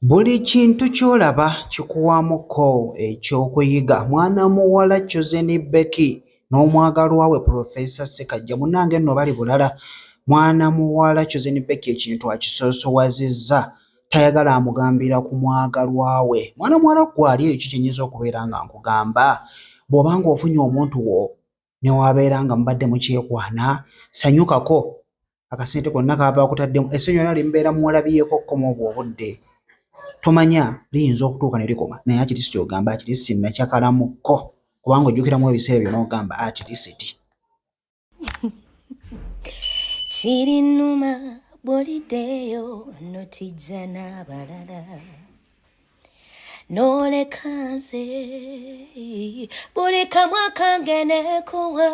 Buli kintu ky'olaba kikuwaamuko ekyokuyiga. Mwana muwala Chosen Becky n'omwagalwa we Professor Ssekajja munnange nno bali bulala. Mwana muwala Chosen Becky ekintu akisoosowazizza tayagala amugambira ku mwagalwa we. Mwana muwala gwali ekyo kyenyinza okubeera nga nkugamba bw'obanga ofunye omuntu wo ne wabeera nga mubadde mukyekwana sanyukako akasente konna kaaba akutaddemu essanyu lyonna limubeera muwalabiyeeko okukoma obwo obudde. Tomanya liyinza okutuuka ne likoma naye akirisiti ogamba akirisiti nakyakalamukko kubanga ojjukiramu ebiseera byo n'ogamba akirisiti. Kirinuma bw'oliddeyo notijja n'abalala n'oleka nze buli kamwa kange neekuwa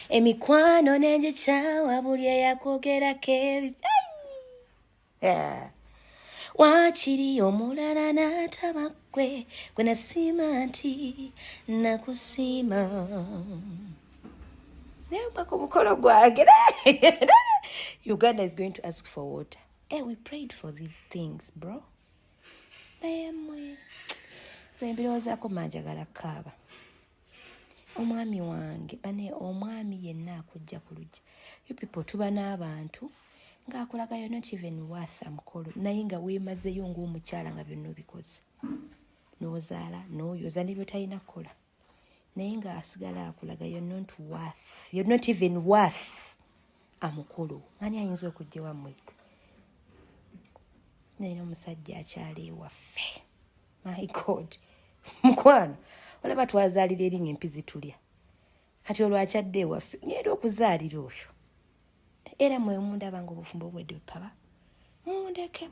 emikwano n'engikyawa buli eyakwogerako wakiri omulala n'ataba gwe nasiima nti nakusiima nemba ku mukolo gwange. Uganda is going to ask for water. Hey, we prayed for these things, bro. Mbirowoozaako manjagala kaaba omwami wange bane omwami yenna akujja ku lujja. You people tuba n'abantu ng'akulaga you're not even worth amukolo naye nga weemazeyo ng'omukyala nga byonna obikoze n'ozaala n'oyoza n'ebyo talina kukola naye ng'asigala akulaga you're not even worth amukolo. Ani ayinza okujja wammwe? Nalina omusajja akyali ewaffe. My God. Mukwano olaba twazaalira erinnya empizi tulya kati olwakyadde ewaffe ngenda okuzaalira oyo era mwe mundaba nga obufumbo obwedde paba mundeke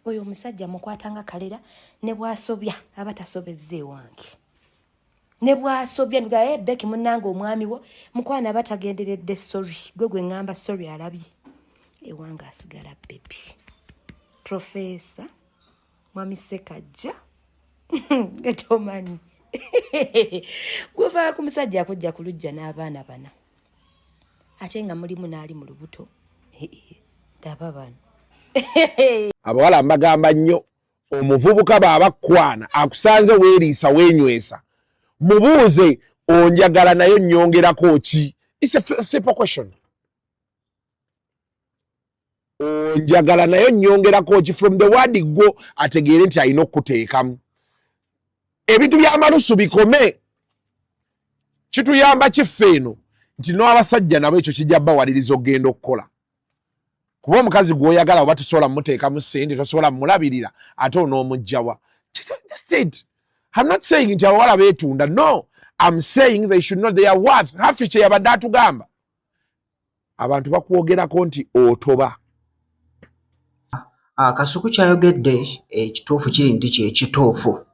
oyo omusajja mukwatanga kalera ne bwasobya aba tasobezze ewange ne bwasobya nga Becky munnange omwami wo mukwana aba tagenderedde sorry gwe ngamba sorry alabye ewange asigala baby. Professor Mwami Ssekajja getomanyi gwevaako ku musajja akujja ku lujja n'abaana bana ate nga mulimu n'ali mu lubuto daba bano. Abawala mbagamba nnyo omuvubuka baabakwana akusanze weeriisa weenywesa mubuuze onjagala nayo nnyongerako ki. It's a simple question. Onjagala nayo nnyongerako ki from the word go ategeere nti alina okuteekamu. Ebintu by'amalusu bikome. Kituyamba kiffe eno nti n'abasajja nabo ekyo kijja bawaliriza okugenda okukola. Kuba omukazi gw'oyagala oba tosobola muteekamu ssente tosobola mulabirira ate onoomugjawa. That's it. I'm not saying nti abawala beetunda. No. I'm saying they should know they are worth. Hafi kye yabadde atugamba. Abantu bakwogerako nti otoba. Kasuku kyayogedde ekituufu kiri nti kyekituufu.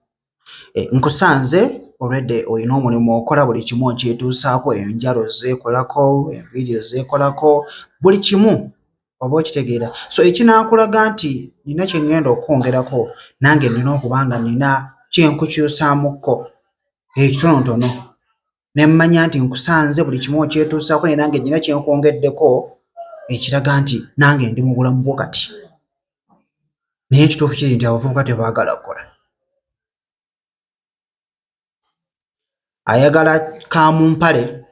Nkusanze olwedde olina omulimu okola buli kimu okyetuusaako enjalo zeekolako envidiyo zeekolako buli kimu oba okitegeera. So ekinaakulaga nti nina kye ŋŋenda okwongerako nange nina okuba nga nina kye nkukyusaamukko ekitonotono ne mmanya nti nkusanze buli kimu okyetuusaako naye nange nina kye nkwongeddeko ekiraga nti nange ndi mu bulamu bwo kati. Naye ekituufu kiri nti abavubuka tebaagala kukola. Ayagala kamumpale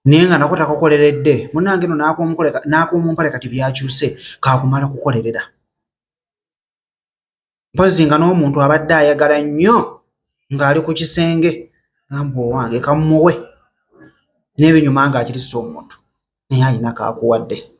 naye nga nako takukoleredde munnange no n'akumumpale kati byakyuse kaakumala kukolerera. Mpozi nga n'omuntu abadde ayagala nnyo ng'ali ku kisenge gamba owange kamumuwe n'ebinyuma ng'akirisa omuntu naye alina kaakuwadde.